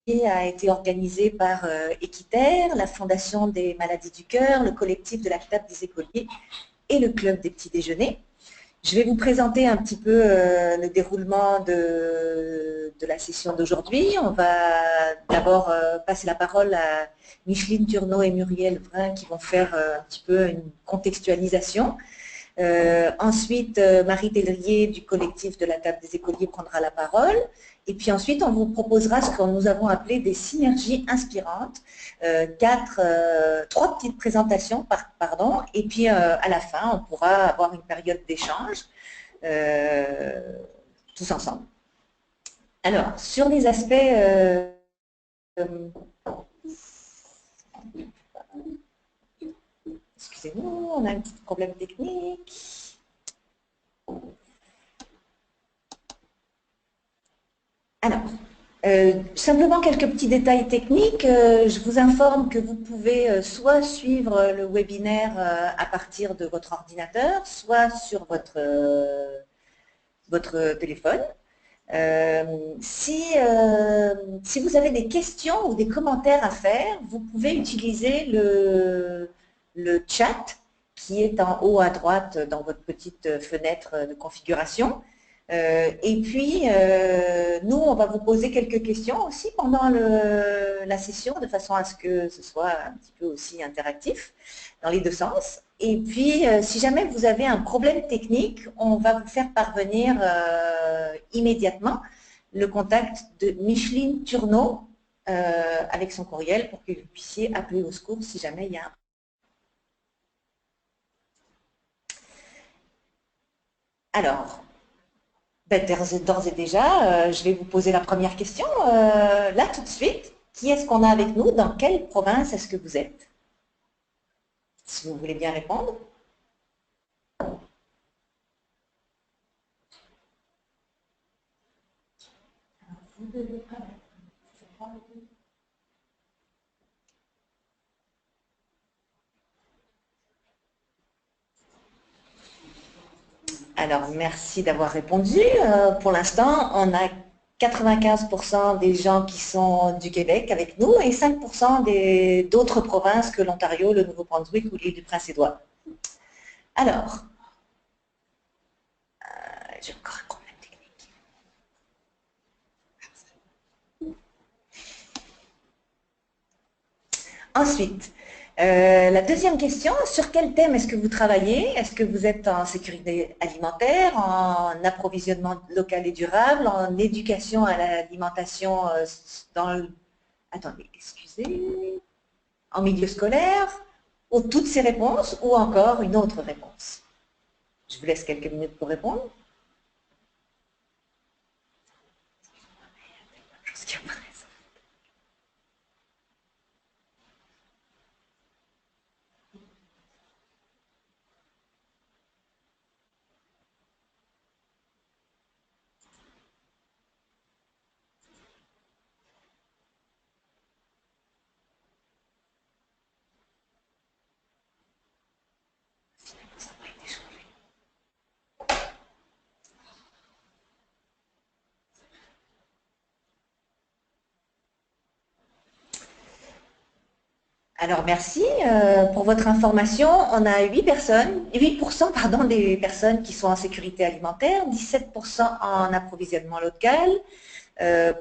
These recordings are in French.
a été organisé par Équiterre, la Fondation des maladies du cœur, le collectif de la table des écoliers et le club des petits déjeuners. Je vais vous présenter un petit peu le déroulement de la session d'aujourd'hui. On va d'abord passer la parole à Micheline Turneau et Muriel Vrin qui vont faire un petit peu une contextualisation. Ensuite, Marie Tellerier du collectif de la table des écoliers prendra la parole. Et puis ensuite, on vous proposera ce que nous avons appelé des synergies inspirantes, trois petites présentations, et puis à la fin, on pourra avoir une période d'échange tous ensemble. Alors, sur les aspects excusez-nous, on a un petit problème technique. Alors, simplement quelques petits détails techniques. Je vous informe que vous pouvez soit suivre le webinaire à partir de votre ordinateur, soit sur votre téléphone. Si vous avez des questions ou des commentaires à faire, vous pouvez utiliser le chat qui est en haut à droite dans votre petite fenêtre de configuration. Et puis, nous, on va vous poser quelques questions aussi pendant la session, de façon à ce que ce soit un petit peu aussi interactif dans les deux sens. Et puis, si jamais vous avez un problème technique, on va vous faire parvenir immédiatement le contact de Micheline Turneau avec son courriel pour que vous puissiez appeler au secours si jamais il y a un. Alors, d'ores et déjà, je vais vous poser la première question. Là, tout de suite, qui est-ce qu'on a avec nous? Dans quelle province est-ce que vous êtes? Si vous voulez bien répondre. Alors, merci d'avoir répondu. Pour l'instant, on a 95% des gens qui sont du Québec avec nous et 5% d'autres provinces que l'Ontario, le Nouveau-Brunswick ou l'île du Prince-Édouard. Alors, j'ai encore un problème technique. Ensuite, la deuxième question, sur quel thème est-ce que vous travaillez? Est-ce que vous êtes en sécurité alimentaire, en approvisionnement local et durable, en éducation à l'alimentation attendez, excusez, en milieu scolaire, ou toutes ces réponses, ou encore une autre réponse? Je vous laisse quelques minutes pour répondre. Alors merci pour votre information. On a 8% pardon, des personnes qui sont en sécurité alimentaire, 17% en approvisionnement local,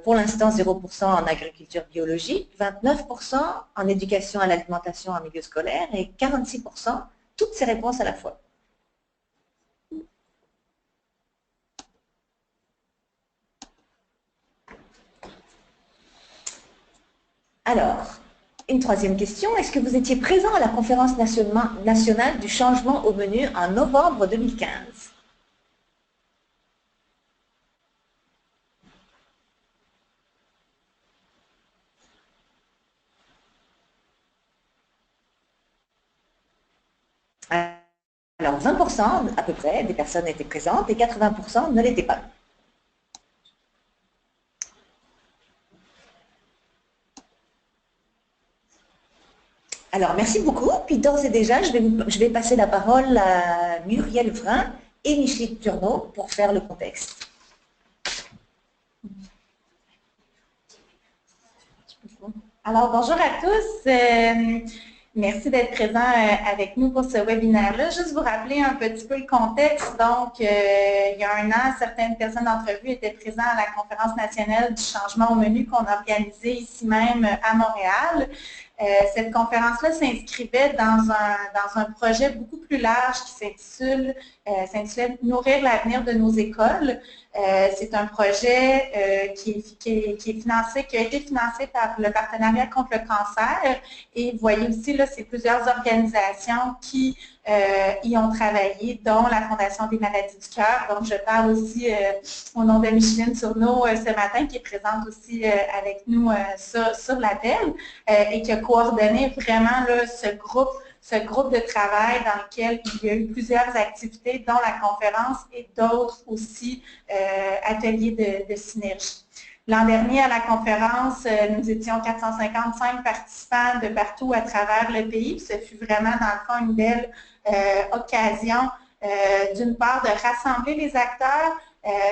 pour l'instant 0% en agriculture biologique, 29% en éducation à l'alimentation en milieu scolaire et 46% toutes ces réponses à la fois. Alors, une troisième question, est-ce que vous étiez présent à la conférence nationale du changement au menu en novembre 2015? Alors 20% à peu près des personnes étaient présentes et 80% ne l'étaient pas. Alors, merci beaucoup. Puis d'ores et déjà, je vais passer la parole à Muriel Vrin et Micheline Turneau pour faire le contexte. Alors, bonjour à tous. Merci d'être présents avec nous pour ce webinaire-là. Juste vous rappeler un petit peu le contexte. Donc, il y a un an, certaines personnes d'entre vous étaient présentes à la Conférence nationale du changement au menu qu'on a organisée ici même à Montréal. Cette conférence-là s'inscrivait dans un projet beaucoup plus large qui s'intitulait Nourrir l'avenir de nos écoles. C'est un projet qui a été financé par le Partenariat contre le cancer. Et vous voyez aussi, là, c'est plusieurs organisations qui y ont travaillé, dont la Fondation des maladies du cœur. Donc, je parle aussi au nom de Micheline Tourneau ce matin, qui est présente aussi avec nous sur l'appel et qui a coordonné vraiment là, ce groupe de travail dans lequel il y a eu plusieurs activités, dont la conférence et d'autres aussi ateliers de synergie. L'an dernier, à la conférence, nous étions 455 participants de partout à travers le pays. Ce fut vraiment, dans le fond, une belle occasion, d'une part, de rassembler les acteurs,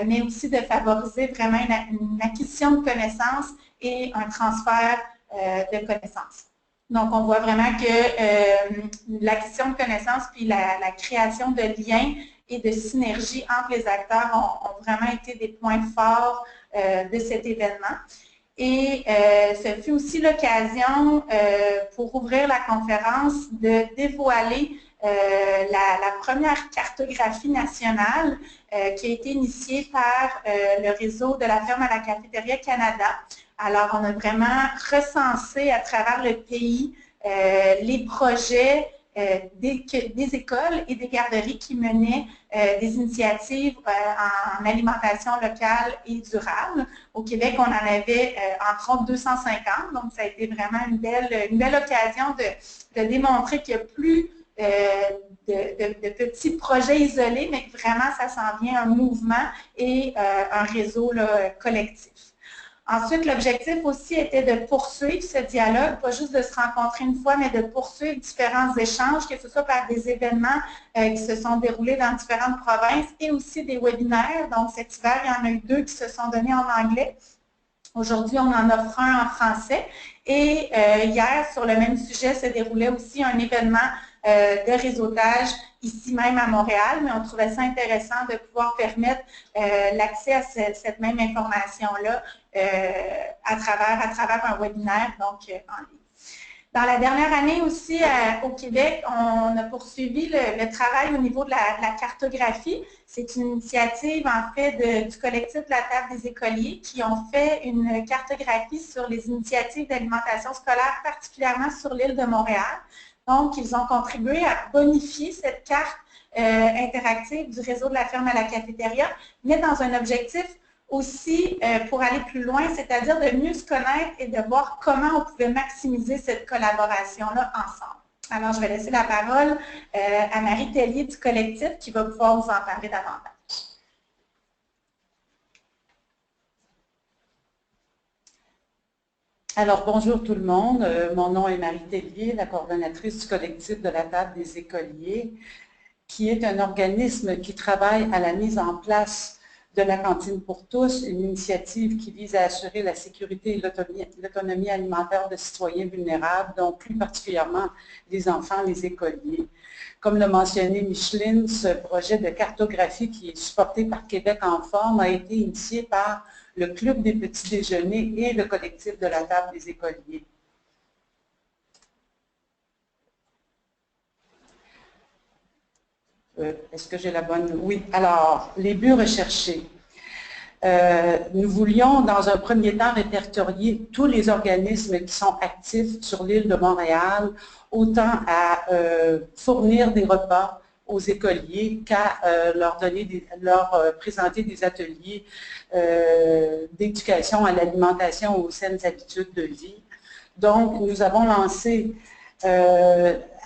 mais aussi de favoriser vraiment une acquisition de connaissances et un transfert de connaissances. Donc, on voit vraiment que l'acquisition de connaissances puis la création de liens et de synergie entre les acteurs ont vraiment été des points forts de cet événement. Et ce fut aussi l'occasion pour ouvrir la conférence de dévoiler la première cartographie nationale qui a été initiée par le réseau de la ferme à la cafétéria Canada. Alors, on a vraiment recensé à travers le pays les projets des écoles et des garderies qui menaient des initiatives en alimentation locale et durable. Au Québec, on en avait entre autres 250, donc ça a été vraiment une belle occasion de démontrer qu'il n'y a plus de petits projets isolés, mais que vraiment ça s'en vient un mouvement et un réseau là, collectif. Ensuite, l'objectif aussi était de poursuivre ce dialogue, pas juste de se rencontrer une fois, mais de poursuivre différents échanges, que ce soit par des événements qui se sont déroulés dans différentes provinces et aussi des webinaires. Donc, cet hiver, il y en a eu 2 qui se sont donnés en anglais. Aujourd'hui, on en offre un en français. Et hier, sur le même sujet, se déroulait aussi un événement de réseautage ici même à Montréal, mais on trouvait ça intéressant de pouvoir permettre l'accès à cette même information-là à travers un webinaire, donc en ligne. Dans la dernière année aussi, au Québec, on a poursuivi le travail au niveau de la cartographie. C'est une initiative, en fait, du collectif de la table des écoliers qui ont fait une cartographie sur les initiatives d'alimentation scolaire, particulièrement sur l'île de Montréal. Donc, ils ont contribué à bonifier cette carte interactive du réseau de la ferme à la cafétéria, mais dans un objectif aussi pour aller plus loin, c'est-à-dire de mieux se connaître et de voir comment on pouvait maximiser cette collaboration-là ensemble. Alors, je vais laisser la parole à Marie Tellier du collectif qui va pouvoir vous en parler davantage. Alors, bonjour tout le monde. Mon nom est Marie Tellier, la coordonnatrice du collectif de la table des écoliers, qui est un organisme qui travaille à la mise en place de la cantine pour tous, une initiative qui vise à assurer la sécurité et l'autonomie alimentaire de citoyens vulnérables, donc plus particulièrement les enfants, les écoliers. Comme l'a mentionné Micheline, ce projet de cartographie qui est supporté par Québec en forme a été initié par le Club des petits déjeuners et le collectif de la table des écoliers. Est-ce que j'ai la bonne? Oui. Alors, les buts recherchés. Nous voulions, dans un premier temps, répertorier tous les organismes qui sont actifs sur l'île de Montréal, autant à fournir des repas aux écoliers qu'à leur présenter des ateliers d'éducation à l'alimentation aux saines habitudes de vie. Donc, nous avons lancé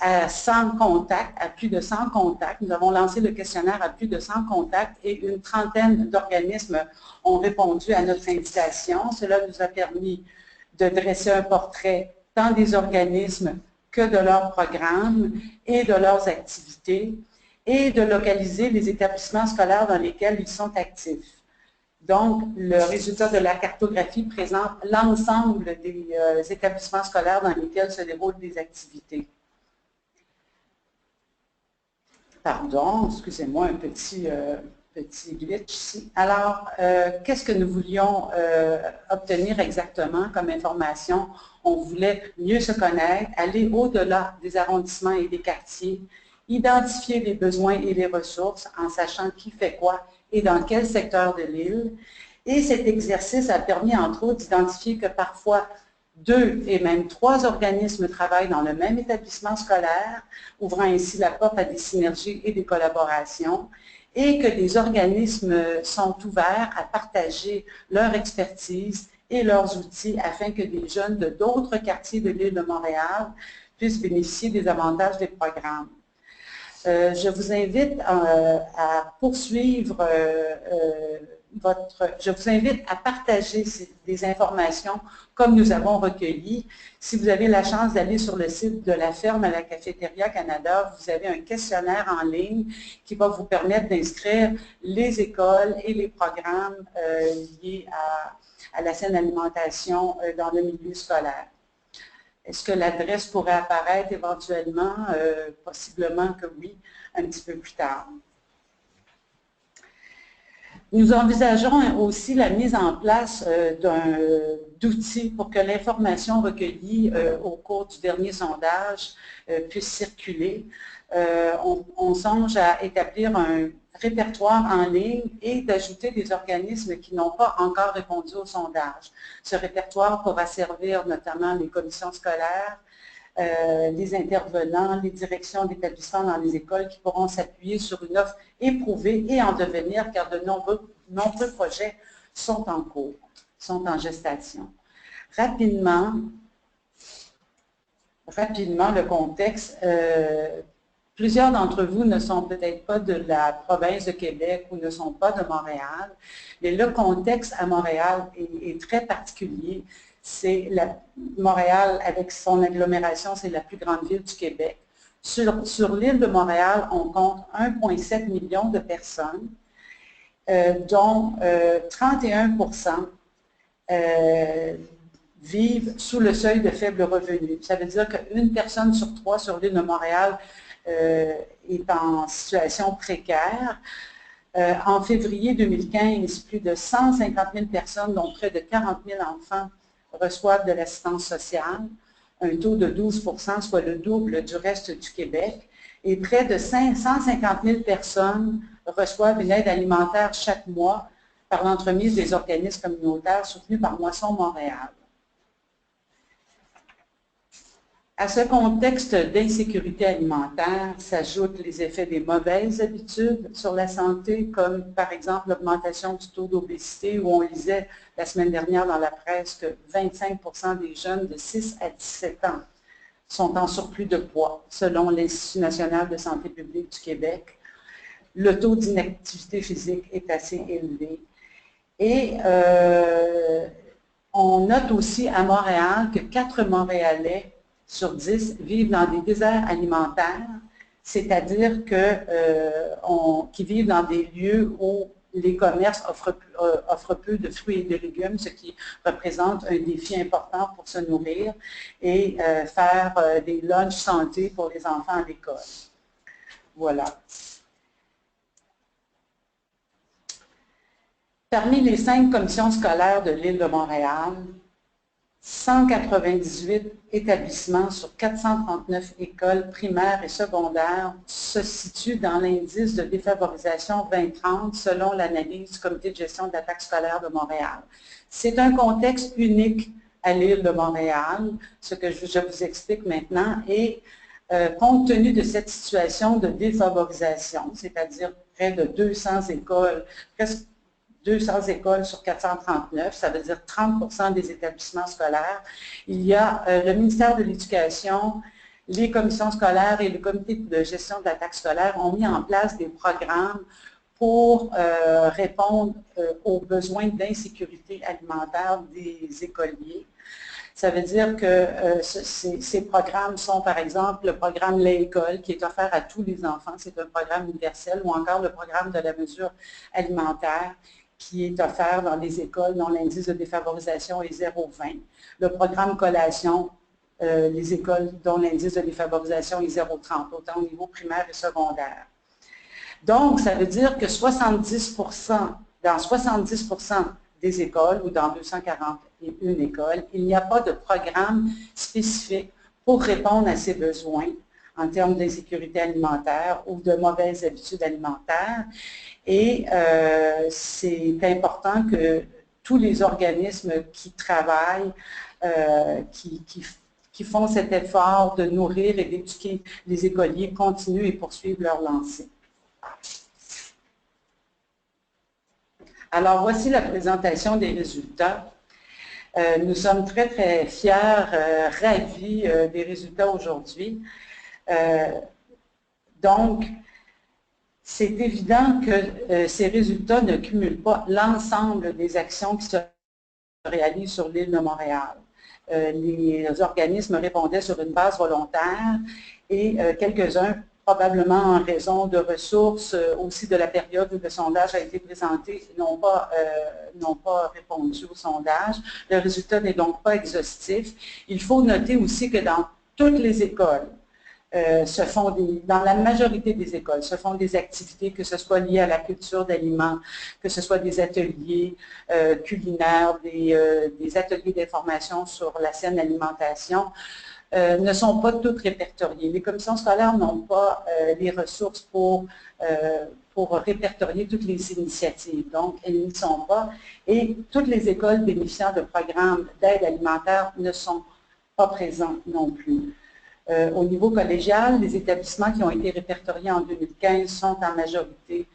à 100 contacts, à plus de 100 contacts. Nous avons lancé le questionnaire à plus de 100 contacts et une trentaine d'organismes ont répondu à notre invitation. Cela nous a permis de dresser un portrait tant des organismes que de leurs programmes et de leurs activités et de localiser les établissements scolaires dans lesquels ils sont actifs. Donc, le résultat de la cartographie présente l'ensemble des établissements scolaires dans lesquels se déroulent des activités. Pardon, excusez-moi, un petit glitch ici. Alors, qu'est-ce que nous voulions obtenir exactement comme information? On voulait mieux se connaître, aller au-delà des arrondissements et des quartiers, identifier les besoins et les ressources en sachant qui fait quoi et dans quel secteur de l'île. Et cet exercice a permis, entre autres, d'identifier que parfois 2 et même 3 organismes travaillent dans le même établissement scolaire, ouvrant ainsi la porte à des synergies et des collaborations, et que des organismes sont ouverts à partager leur expertise et leurs outils afin que des jeunes de d'autres quartiers de l'île de Montréal puissent bénéficier des avantages des programmes. Je vous invite à poursuivre je vous invite à partager des informations comme nous avons recueilli. Si vous avez la chance d'aller sur le site de la Ferme à la Cafétéria Canada, vous avez un questionnaire en ligne qui va vous permettre d'inscrire les écoles et les programmes liés à la saine alimentation dans le milieu scolaire. Est-ce que l'adresse pourrait apparaître éventuellement? Possiblement que oui, un petit peu plus tard. Nous envisageons aussi la mise en place d'outils pour que l'information recueillie au cours du dernier sondage puisse circuler. On songe à établir un répertoire en ligne et d'ajouter des organismes qui n'ont pas encore répondu au sondage. Ce répertoire pourra servir notamment les commissions scolaires, les intervenants, les directions d'établissements dans les écoles qui pourront s'appuyer sur une offre éprouvée et en devenir, car de nombreux projets sont en cours, sont en gestation. Rapidement, le contexte. Plusieurs d'entre vous ne sont peut-être pas de la province de Québec ou ne sont pas de Montréal, mais le contexte à Montréal est très particulier. Montréal, avec son agglomération, c'est la plus grande ville du Québec. Sur l'île de Montréal, on compte 1,7 million de personnes, dont 31% vivent sous le seuil de faible revenu. Ça veut dire qu'une personne sur 3 sur l'île de Montréal est en situation précaire. En février 2015, plus de 150 000 personnes, dont près de 40 000 enfants, reçoivent de l'assistance sociale, un taux de 12%, soit le double du reste du Québec, et près de 150 000 personnes reçoivent une aide alimentaire chaque mois par l'entremise des organismes communautaires soutenus par Moisson Montréal. À ce contexte d'insécurité alimentaire s'ajoutent les effets des mauvaises habitudes sur la santé, comme par exemple l'augmentation du taux d'obésité, où on lisait la semaine dernière dans la presse que 25% des jeunes de 6 à 17 ans sont en surplus de poids, selon l'Institut national de santé publique du Québec. Le taux d'inactivité physique est assez élevé. Et on note aussi à Montréal que 4 Montréalais sur 10 vivent dans des déserts alimentaires, c'est-à-dire qui vivent dans des lieux où les commerces offrent peu de fruits et de légumes, ce qui représente un défi important pour se nourrir et faire des lunchs santé pour les enfants à l'école. Voilà. Parmi les 5 commissions scolaires de l'île de Montréal, 198 établissements sur 439 écoles primaires et secondaires se situent dans l'indice de défavorisation 2030 selon l'analyse du Comité de gestion de la taxe scolaire de Montréal. C'est un contexte unique à l'île de Montréal, ce que je vous explique maintenant, et compte tenu de cette situation de défavorisation, c'est-à-dire près de 200 écoles, presque 200 écoles sur 439, ça veut dire 30% des établissements scolaires. Il y a le ministère de l'Éducation, les commissions scolaires et le comité de gestion de la taxe scolaire ont mis en place des programmes pour répondre aux besoins d'insécurité alimentaire des écoliers. Ça veut dire que ces programmes sont, par exemple, le programme L'École, qui est offert à tous les enfants, c'est un programme universel, ou encore le programme de la mesure alimentaire, qui est offert dans les écoles dont l'indice de défavorisation est 0,20. Le programme collation, les écoles dont l'indice de défavorisation est 0,30, autant au niveau primaire et secondaire. Donc, ça veut dire que 70%, dans 70% des écoles ou dans 241 écoles, il n'y a pas de programme spécifique pour répondre à ces besoins en termes d'insécurité alimentaire ou de mauvaises habitudes alimentaires. Et c'est important que tous les organismes qui travaillent, qui font cet effort de nourrir et d'éduquer les écoliers continuent et poursuivent leur lancée. Alors, voici la présentation des résultats. Nous sommes très, très fiers, ravis des résultats aujourd'hui. Donc, c'est évident que ces résultats ne cumulent pas l'ensemble des actions qui se réalisent sur l'île de Montréal. Les organismes répondaient sur une base volontaire et quelques-uns, probablement en raison de ressources, aussi de la période où le sondage a été présenté, n'ont pas répondu au sondage. Le résultat n'est donc pas exhaustif. Il faut noter aussi que dans toutes les écoles, dans la majorité des écoles, se font des activités, que ce soit liées à la culture d'aliments, que ce soit des ateliers culinaires, des ateliers d'information sur la saine alimentation, ne sont pas toutes répertoriées. Les commissions scolaires n'ont pas les ressources pour répertorier toutes les initiatives. Donc, elles n'y sont pas. Et toutes les écoles bénéficiant de programmes d'aide alimentaire ne sont pas présentes non plus. Au niveau collégial, les établissements qui ont été répertoriés en 2015 sont en majorité,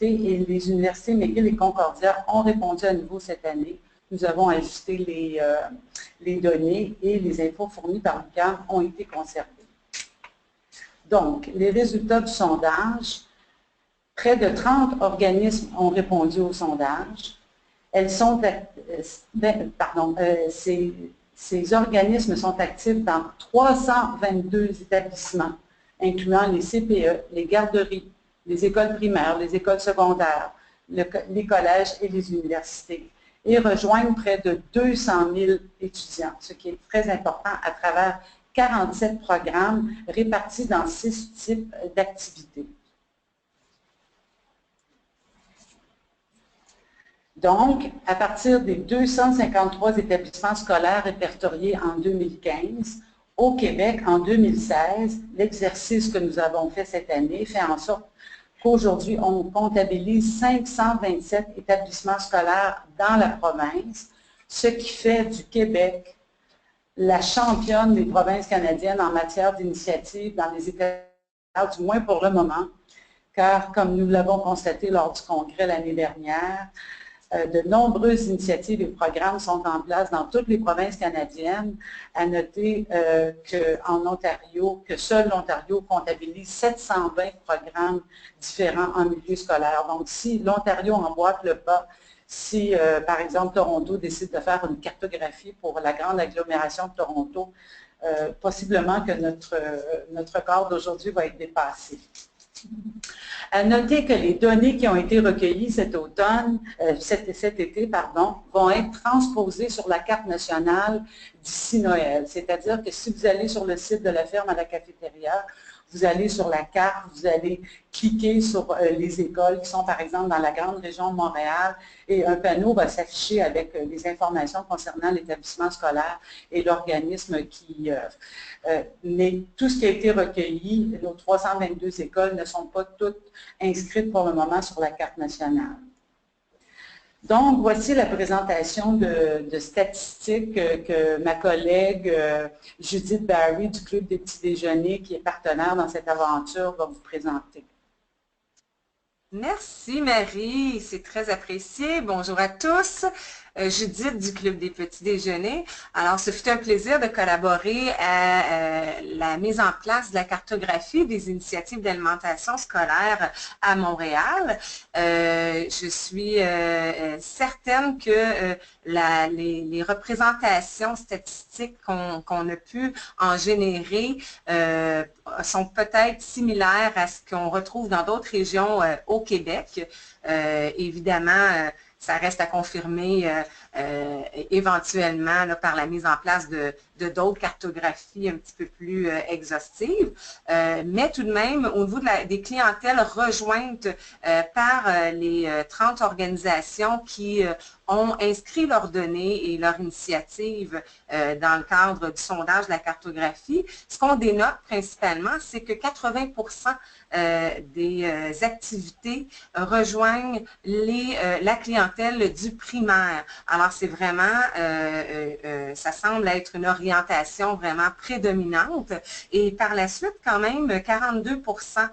et les universités McGill et Concordia ont répondu à nouveau cette année. Nous avons ajusté les données et les infos fournies par l'UQAM ont été conservées. Donc, les résultats du sondage, près de 30 organismes ont répondu au sondage. Ces organismes sont actifs dans 322 établissements, incluant les CPE, les garderies, les écoles primaires, les écoles secondaires, les collèges et les universités, et rejoignent près de 200 000 étudiants, ce qui est très important à travers 47 programmes répartis dans 6 types d'activités. Donc, à partir des 253 établissements scolaires répertoriés en 2015, au Québec, en 2016, l'exercice que nous avons fait cette année fait en sorte qu'aujourd'hui, on comptabilise 527 établissements scolaires dans la province, ce qui fait du Québec la championne des provinces canadiennes en matière d'initiative dans les établissements, du moins pour le moment, car comme nous l'avons constaté lors du congrès l'année dernière, de nombreuses initiatives et programmes sont en place dans toutes les provinces canadiennes. À noter qu'en Ontario, que seul l'Ontario comptabilise 720 programmes différents en milieu scolaire. Donc, si l'Ontario emboîte le pas, si, par exemple, Toronto décide de faire une cartographie pour la grande agglomération de Toronto, possiblement que notre corps d'aujourd'hui va être dépassé. À noter que les données qui ont été recueillies cet été, vont être transposées sur la carte nationale d'ici Noël. C'est-à-dire que si vous allez sur le site de la ferme à la cafétéria, vous allez sur la carte, vous allez cliquer sur les écoles qui sont par exemple dans la grande région de Montréal et un panneau va s'afficher avec les informations concernant l'établissement scolaire et l'organisme qui œuvre. Mais tout ce qui a été recueilli, nos 322 écoles ne sont pas toutes inscrites pour le moment sur la carte nationale. Donc, voici la présentation de statistiques que ma collègue Judith Barry du Club des petits déjeuners, qui est partenaire dans cette aventure, va vous présenter. Merci Marie, c'est très apprécié. Bonjour à tous. Judith du Club des Petits Déjeuners. Alors, ce fut un plaisir de collaborer à la mise en place de la cartographie des initiatives d'alimentation scolaire à Montréal. Je suis certaine que les représentations statistiques qu'on a pu en générer sont peut-être similaires à ce qu'on retrouve dans d'autres régions au Québec. Évidemment, ça reste à confirmer éventuellement là, par la mise en place de d'autres cartographies un petit peu plus exhaustives. Mais tout de même, au niveau des clientèles rejointes par les 30 organisations qui ont inscrit leurs données et leurs initiatives dans le cadre du sondage de la cartographie, ce qu'on dénote principalement, c'est que 80% des activités rejoignent la clientèle du primaire. Alors, c'est vraiment, ça semble être une orientation vraiment prédominante. Et par la suite, quand même, 42%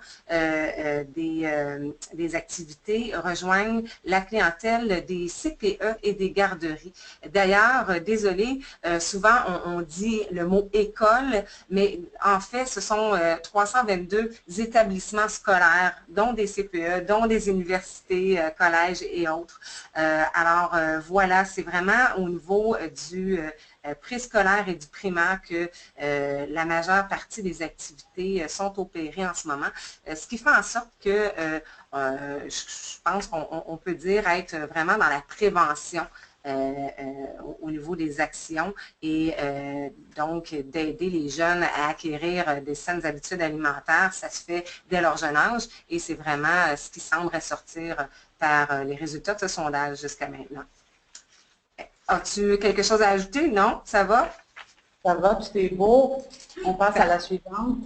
des activités rejoignent la clientèle des CPE et des garderies. D'ailleurs, désolé, souvent on dit le mot école, mais en fait, ce sont 322 établissements scolaires, dont des CPE, dont des universités, collèges et autres. Alors voilà, c'est vraiment au niveau du préscolaire et du primaire que la majeure partie des activités sont opérées en ce moment, ce qui fait en sorte que je pense qu'on peut dire être vraiment dans la prévention au niveau des actions et donc d'aider les jeunes à acquérir des saines habitudes alimentaires. Ça se fait dès leur jeune âge et c'est vraiment ce qui semble ressortir par les résultats de ce sondage jusqu'à maintenant. As-tu quelque chose à ajouter? Non? Ça va? Ça va, tout est beau. On passe à la suivante.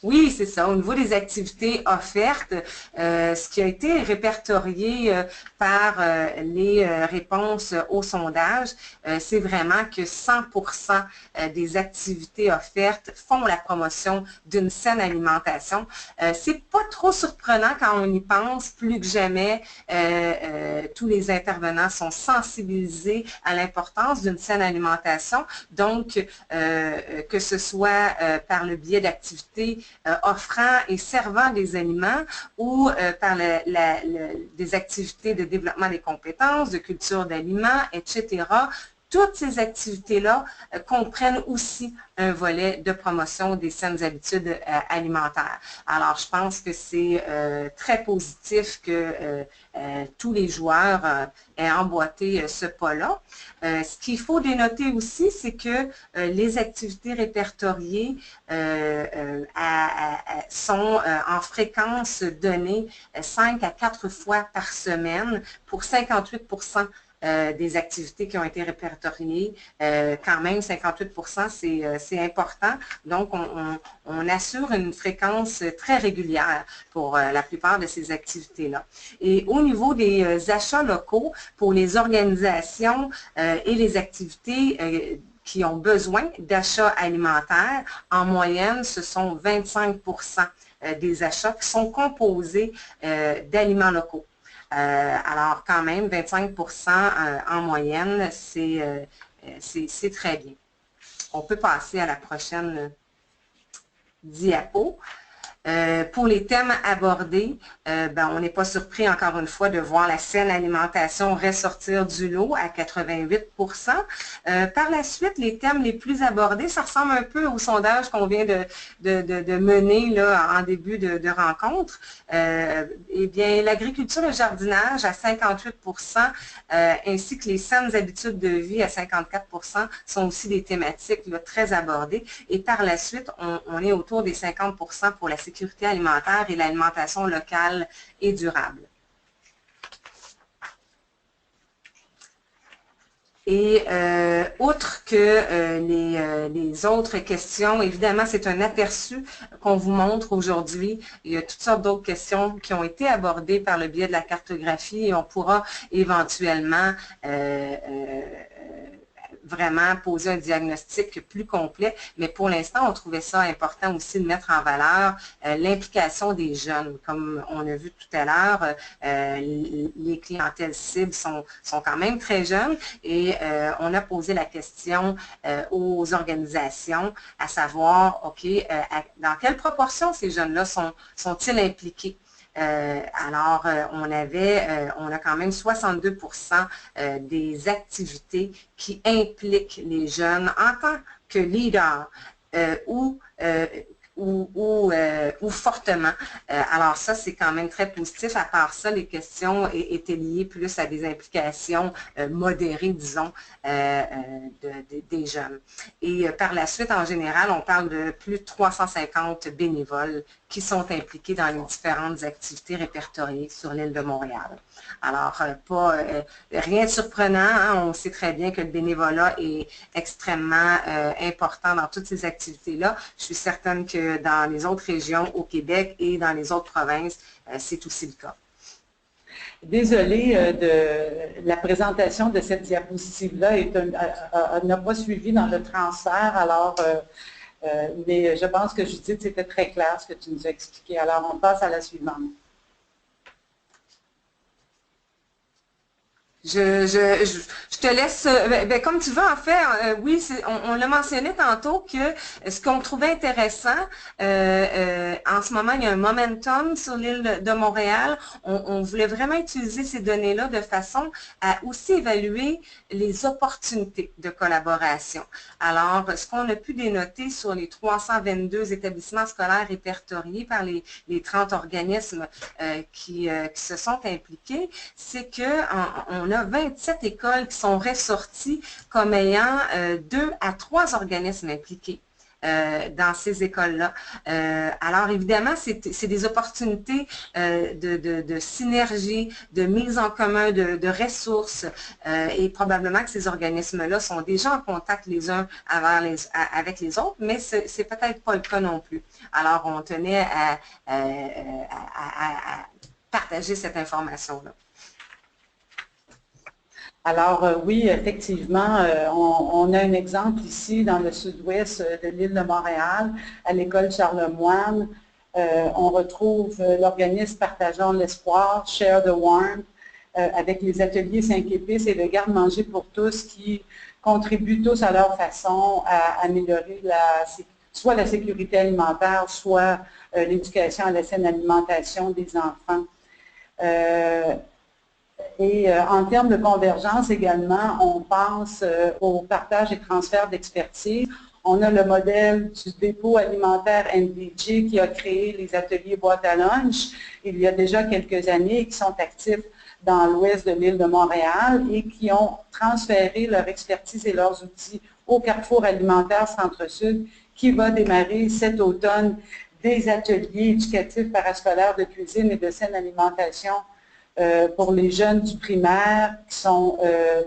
Oui, c'est ça. Au niveau des activités offertes, ce qui a été répertorié par les réponses au sondage, c'est vraiment que 100% des activités offertes font la promotion d'une saine alimentation. C'est pas trop surprenant quand on y pense. Plus que jamais, tous les intervenants sont sensibilisés à l'importance d'une saine alimentation. Donc, que ce soit par le biais d'activités offrant et servant des aliments ou par des activités de développement des compétences, de culture d'aliments, etc. Toutes ces activités-là comprennent aussi un volet de promotion des saines habitudes alimentaires. Alors, je pense que c'est très positif que tous les joueurs aient emboîté ce pas-là. Ce qu'il faut dénoter aussi, c'est que les activités répertoriées sont en fréquence donnée 5 à 4 fois par semaine pour 58% des activités qui ont été répertoriées. Quand même, 58%, c'est important. Donc, on assure une fréquence très régulière pour la plupart de ces activités-là. Et au niveau des achats locaux, pour les organisations et les activités qui ont besoin d'achats alimentaires, en moyenne, ce sont 25% des achats qui sont composés d'aliments locaux. Alors, quand même, 25% en moyenne, c'est très bien. On peut passer à la prochaine diapo. Pour les thèmes abordés, on n'est pas surpris encore une fois de voir la saine alimentation ressortir du lot à 88%. Par la suite, les thèmes les plus abordés, ça ressemble un peu au sondage qu'on vient de mener là, en début de rencontre. Eh bien, l'agriculture et le jardinage à 58%, ainsi que les saines habitudes de vie à 54% sont aussi des thématiques là, très abordées. Et par la suite, on est autour des 50% pour la sécurité alimentaire et l'alimentation locale et durable. Et outre que les autres questions, évidemment, c'est un aperçu qu'on vous montre aujourd'hui. Il y a toutes sortes d'autres questions qui ont été abordées par le biais de la cartographie et on pourra éventuellement vraiment poser un diagnostic plus complet, mais pour l'instant, on trouvait ça important aussi de mettre en valeur l'implication des jeunes. Comme on a vu tout à l'heure, les clientèles cibles sont quand même très jeunes et on a posé la question aux organisations à savoir, OK, dans quelle proportion ces jeunes-là sont-ils impliqués? On a quand même 62% des activités qui impliquent les jeunes en tant que leaders ou fortement. Alors ça, c'est quand même très positif. À part ça, les questions étaient liées plus à des implications modérées, disons, des jeunes. Et par la suite, en général, on parle de plus de 350 bénévoles qui sont impliqués dans les différentes activités répertoriées sur l'île de Montréal. Alors, rien de surprenant, hein? On sait très bien que le bénévolat est extrêmement important dans toutes ces activités-là. Je suis certaine que dans les autres régions au Québec et dans les autres provinces, c'est aussi le cas. Désolée de la présentation de cette diapositive-là n'a pas suivi dans le transfert, alors mais je pense que Judith, c'était très clair ce que tu nous as expliqué. Alors, on passe à la suivante. Je te laisse, comme tu veux, en fait, oui, on l'a mentionné tantôt que ce qu'on trouvait intéressant, en ce moment, il y a un momentum sur l'île de Montréal. On voulait vraiment utiliser ces données-là de façon à aussi évaluer les opportunités de collaboration. Alors, ce qu'on a pu dénoter sur les 322 établissements scolaires répertoriés par les 30 organismes qui se sont impliqués, c'est qu'on a 27 écoles qui sont ressorties comme ayant 2 à 3 organismes impliqués dans ces écoles-là. Alors, évidemment, c'est des opportunités de synergie, de mise en commun de ressources et probablement que ces organismes-là sont déjà en contact les uns avec les autres, mais c'est peut-être pas le cas non plus. Alors, on tenait à partager cette information-là. Alors oui, effectivement, on a un exemple ici dans le sud-ouest de l'île de Montréal, à l'école Charlemagne. On retrouve l'organisme Partageons l'espoir, Share the Warmth, avec les ateliers 5 épices et le garde-manger pour tous qui contribuent tous à leur façon à améliorer soit la sécurité alimentaire, soit l'éducation à la saine alimentation des enfants. Et en termes de convergence également, on pense au partage et transfert d'expertise. On a le modèle du dépôt alimentaire NDG qui a créé les ateliers boîte à lunch il y a déjà quelques années et qui sont actifs dans l'ouest de l'île de Montréal et qui ont transféré leur expertise et leurs outils au Carrefour alimentaire Centre-Sud qui va démarrer cet automne des ateliers éducatifs parascolaires de cuisine et de saine alimentation pour les jeunes du primaire qui sont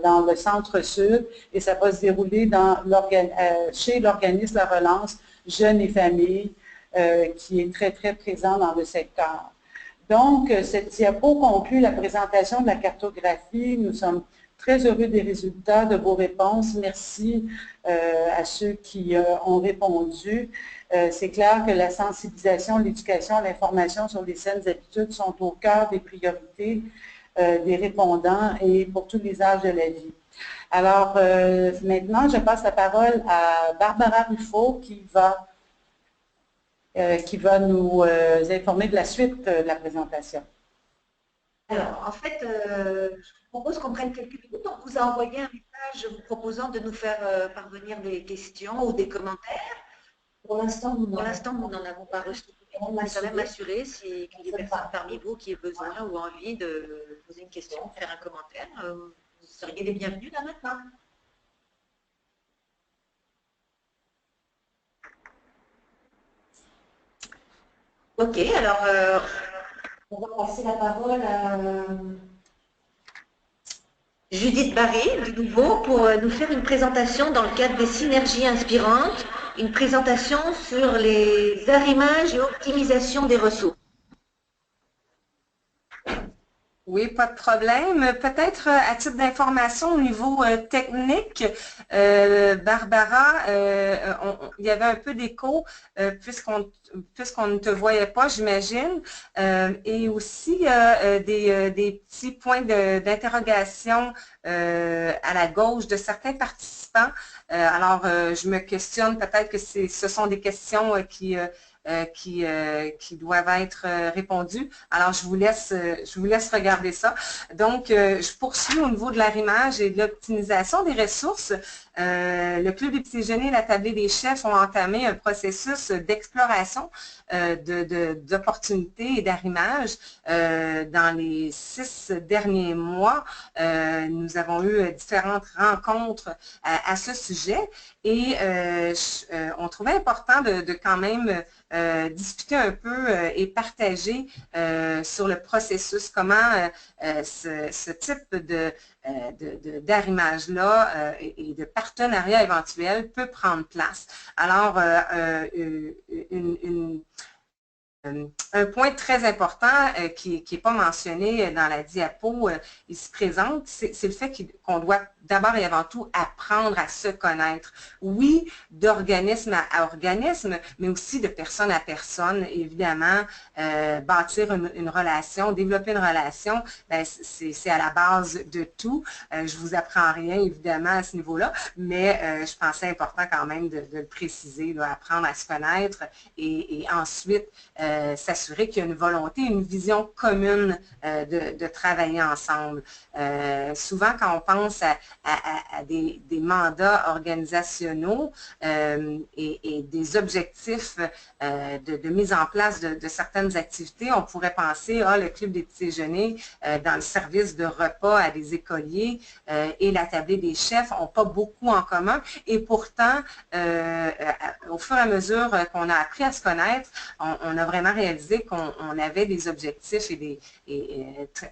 dans le Centre-Sud et ça va se dérouler chez l'organisme La Relance Jeunes et Familles qui est très, très présent dans le secteur. Donc, cette diapo conclut la présentation de la cartographie. Nous sommes très heureux des résultats de vos réponses. Merci à ceux qui ont répondu. C'est clair que la sensibilisation, l'éducation, l'information sur les saines habitudes sont au cœur des priorités des répondants et pour tous les âges de la vie. Alors, maintenant, je passe la parole à Barbara Ruffo qui va nous informer de la suite de la présentation. Alors, en fait, je vous propose qu'on prenne quelques minutes. On vous a envoyé un message vous proposant de nous faire parvenir des questions ou des commentaires. Pour l'instant, nous n'en avons pas reçu. On va quand même m'assurer qu'il y a des personnes parmi vous qui aient besoin ou envie de poser une question, faire un commentaire. Vous seriez les bienvenus là maintenant. Ok, alors on va passer la parole à Judith Barry, de nouveau, pour nous faire une présentation dans le cadre des synergies inspirantes, une présentation sur les arrimages et optimisation des ressources. Oui, pas de problème. Peut-être à titre d'information au niveau technique, Barbara, il y avait un peu d'écho puisqu'on ne te voyait pas, j'imagine. Et aussi des petits points d'interrogation à la gauche de certains participants. Alors, je me questionne peut-être que ce sont des questions qui doivent être répondues. Alors, je vous laisse regarder ça. Donc, je poursuis au niveau de l'arrimage et de l'optimisation des ressources. Le Club des petits déjeuners et la tablée des chefs ont entamé un processus d'exploration d'opportunités et d'arrimage. Dans les 6 derniers mois, nous avons eu différentes rencontres à ce sujet et on trouvait important de quand même discuter un peu et partager sur le processus, comment ce type d'arrimage-là et de partenariat éventuel peut prendre place. Alors, un point très important qui n'est pas mentionné dans la diapo ici présente, c'est le fait qu'on doit d'abord et avant tout apprendre à se connaître. Oui, d'organisme à organisme, mais aussi de personne à personne. Évidemment, bâtir une relation, développer une relation, c'est à la base de tout. Je ne vous apprends rien, évidemment, à ce niveau-là, mais je pensais important quand même de le préciser, apprendre à se connaître et ensuite s'assurer qu'il y a une volonté, une vision commune de travailler ensemble. Souvent, quand on pense à des mandats organisationnels et des objectifs de mise en place de certaines activités, on pourrait penser, le Club des petits déjeuners dans le service de repas à des écoliers et la tablée des chefs n'ont pas beaucoup en commun. Et pourtant, au fur et à mesure qu'on a appris à se connaître, on a vraiment réalisé qu'on avait des objectifs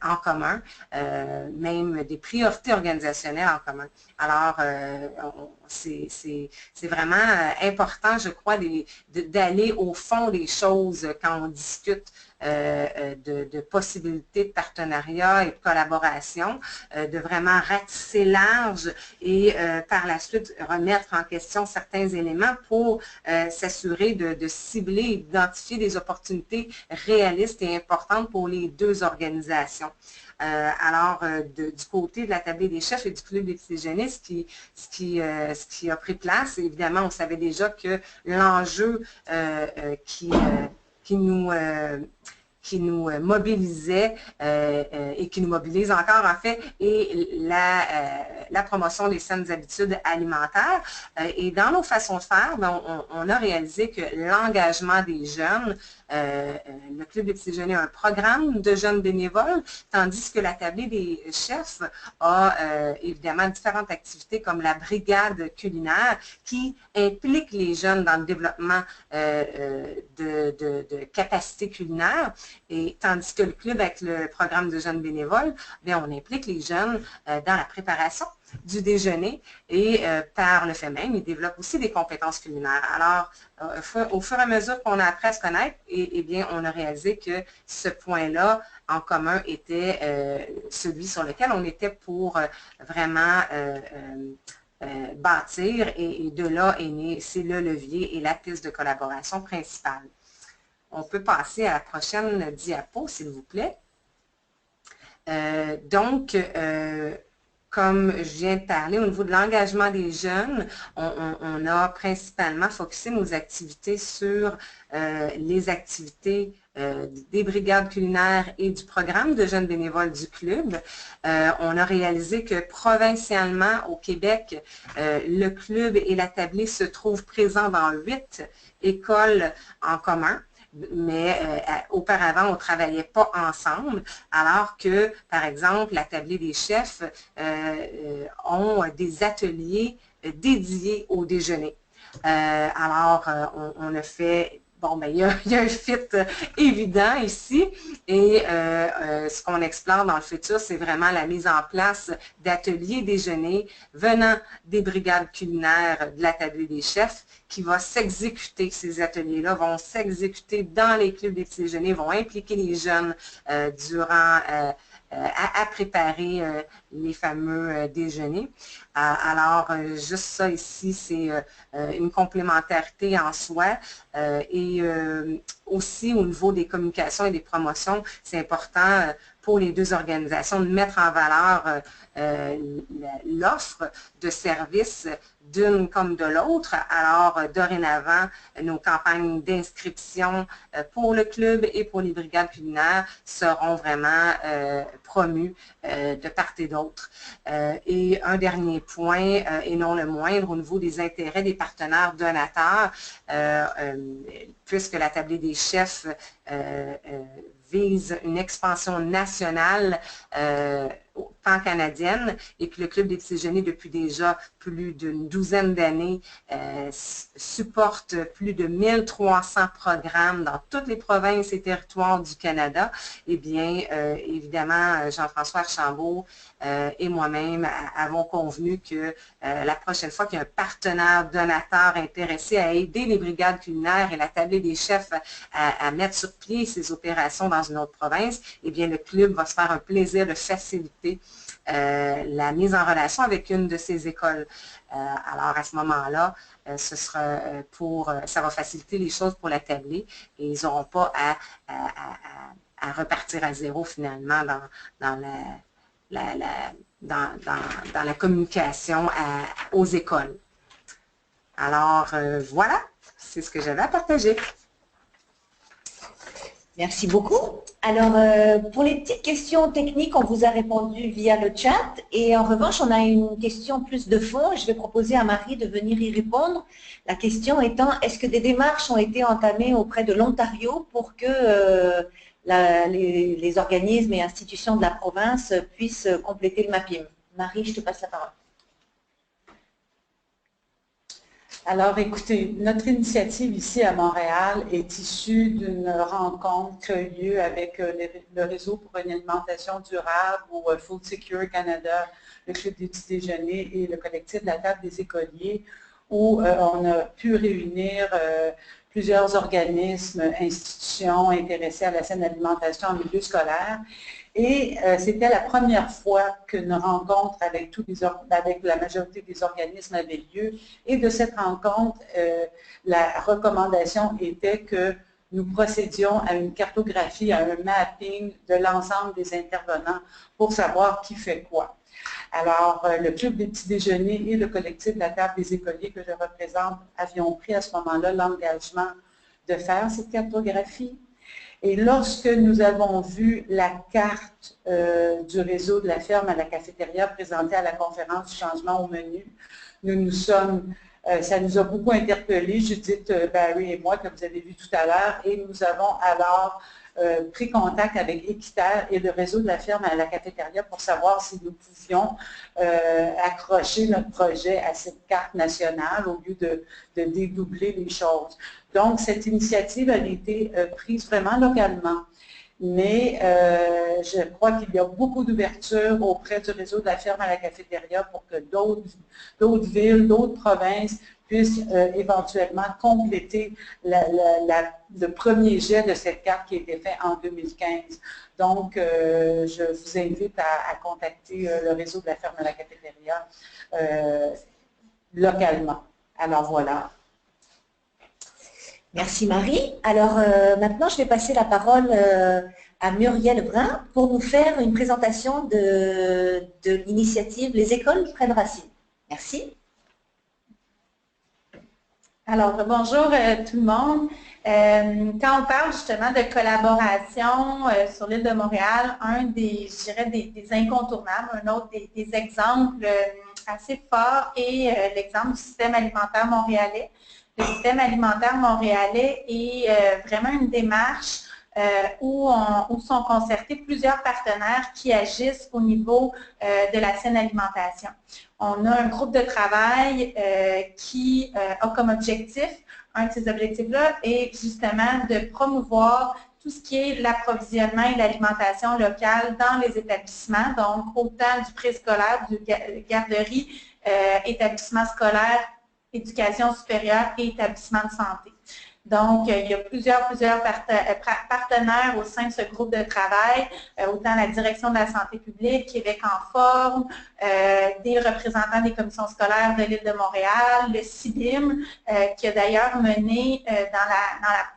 en commun, même des priorités organisationnelles en commun. Alors, c'est vraiment important, je crois, d'aller au fond des choses quand on discute de possibilités de partenariat et de collaboration, de vraiment ratisser large et par la suite remettre en question certains éléments pour s'assurer de cibler et d'identifier des opportunités réalistes et importantes pour les deux organisations. Alors, du côté de la tablée des chefs et du Club des petits déjeuners, ce qui a pris place, évidemment, on savait déjà que l'enjeu qui nous mobilisait et qui nous mobilise encore en fait, et la promotion des saines habitudes alimentaires. Et dans nos façons de faire, on a réalisé que l'engagement des jeunes, le Club des petits déjeuners a un programme de jeunes bénévoles, tandis que la tablée des chefs a évidemment différentes activités comme la brigade culinaire qui implique les jeunes dans le développement de capacités culinaires. Et tandis que le club, avec le programme de jeunes bénévoles, bien, on implique les jeunes dans la préparation du déjeuner et par le fait même, ils développent aussi des compétences culinaires. Alors, au fur et à mesure qu'on a appris à se connaître, bien, on a réalisé que ce point-là en commun était celui sur lequel on était pour vraiment bâtir et de là est né, c'est le levier et la piste de collaboration principale. On peut passer à la prochaine diapo, s'il vous plaît. Donc, comme je viens de parler, au niveau de l'engagement des jeunes, on a principalement focusé nos activités sur les activités des brigades culinaires et du programme de jeunes bénévoles du club. On a réalisé que provincialement, au Québec, le club et la tablée se trouvent présents dans 8 écoles en commun. Mais auparavant, on ne travaillait pas ensemble, alors que, par exemple, la tablée des chefs ont des ateliers dédiés au déjeuner. Alors, on a fait... Bon, bien, il y a un fit évident ici et ce qu'on explore dans le futur, c'est vraiment la mise en place d'ateliers déjeuner venant des brigades culinaires de la tablée des chefs qui va s'exécuter. Ces ateliers-là vont s'exécuter dans les clubs des petits déjeuners, vont impliquer les jeunes durant à préparer les fameux déjeuners. Alors, juste ça ici, c'est une complémentarité en soi et aussi au niveau des communications et des promotions, c'est important pour les deux organisations de mettre en valeur l'offre de services d'une comme de l'autre. Alors, dorénavant, nos campagnes d'inscription pour le club et pour les brigades culinaires seront vraiment promues de part et d'autre. Et un dernier point, et non le moindre, au niveau des intérêts des partenaires donateurs, puisque la tablée des chefs vise une expansion nationale pan-canadienne et que le Club des petits déjeuners, depuis déjà plus d'une douzaine d'années, supporte plus de 1300 programmes dans toutes les provinces et territoires du Canada. Eh bien, évidemment, Jean-François Archambault et moi-même avons convenu que la prochaine fois qu'il y a un partenaire donateur intéressé à aider les brigades culinaires et la tablée des chefs à mettre sur pied ces opérations dans une autre province, eh bien, le club va se faire un plaisir de faciliter la mise en relation avec une de ces écoles. Alors, à ce moment-là, ce sera ça va faciliter les choses pour la tablée et ils n'auront pas à repartir à zéro finalement dans la communication aux écoles. Alors, voilà, c'est ce que j'avais à partager. Merci beaucoup. Alors, pour les petites questions techniques, on vous a répondu via le chat. Et en revanche, on a une question plus de fond. Je vais proposer à Marie de venir y répondre. La question étant, est-ce que des démarches ont été entamées auprès de l'Ontario pour que les organismes et institutions de la province puissent compléter le MAPIM? Marie, je te passe la parole. Alors, écoutez, notre initiative ici à Montréal est issue d'une rencontre qui a eu lieu avec le Réseau pour une alimentation durable ou Food Secure Canada, le Club des petits déjeuners et le collectif de la table des écoliers, où on a pu réunir plusieurs organismes, institutions intéressés à la saine alimentation en milieu scolaire. Et c'était la première fois qu'une rencontre avec la majorité des organismes avait lieu. Et de cette rencontre, la recommandation était que nous procédions à une cartographie, à un mapping de l'ensemble des intervenants pour savoir qui fait quoi. Alors, le Club des petits déjeuners et le collectif de la table des écoliers que je représente avions pris à ce moment-là l'engagement de faire cette cartographie. Et lorsque nous avons vu la carte du réseau de la ferme à la cafétéria présentée à la conférence du changement au menu, ça nous a beaucoup interpellés, Judith, Barry et moi, que vous avez vu tout à l'heure, et nous avons alors pris contact avec Équiterre et le réseau de la ferme à la cafétéria pour savoir si nous pouvions accrocher notre projet à cette carte nationale au lieu de dédoubler les choses. Donc, cette initiative a été prise vraiment localement. Mais je crois qu'il y a beaucoup d'ouverture auprès du réseau de la ferme à la cafétéria pour que d'autres villes, d'autres provinces puissent éventuellement compléter le premier jet de cette carte qui a été fait en 2015. Donc, je vous invite à contacter le réseau de la ferme à la cafétéria localement. Alors, voilà. Merci Marie. Alors maintenant, je vais passer la parole à Muriel Brun pour nous faire une présentation de l'initiative Les écoles prennent racine. Merci. Alors, bonjour tout le monde. Quand on parle justement de collaboration sur l'île de Montréal, un des, je dirais, des incontournables, un autre des exemples assez forts est l'exemple du système alimentaire montréalais. Le système alimentaire montréalais est vraiment une démarche où sont concertés plusieurs partenaires qui agissent au niveau de la saine alimentation. On a un groupe de travail qui a comme objectif, un de ces objectifs-là est justement de promouvoir tout ce qui est l'approvisionnement et l'alimentation locale dans les établissements, donc autant du préscolaire, du garderie, établissements scolaires éducation supérieure et établissements de santé. Donc, il y a plusieurs partenaires au sein de ce groupe de travail, autant la Direction de la santé publique, Québec en forme, des représentants des commissions scolaires de l'île de Montréal, le CIBIM, qui a d'ailleurs mené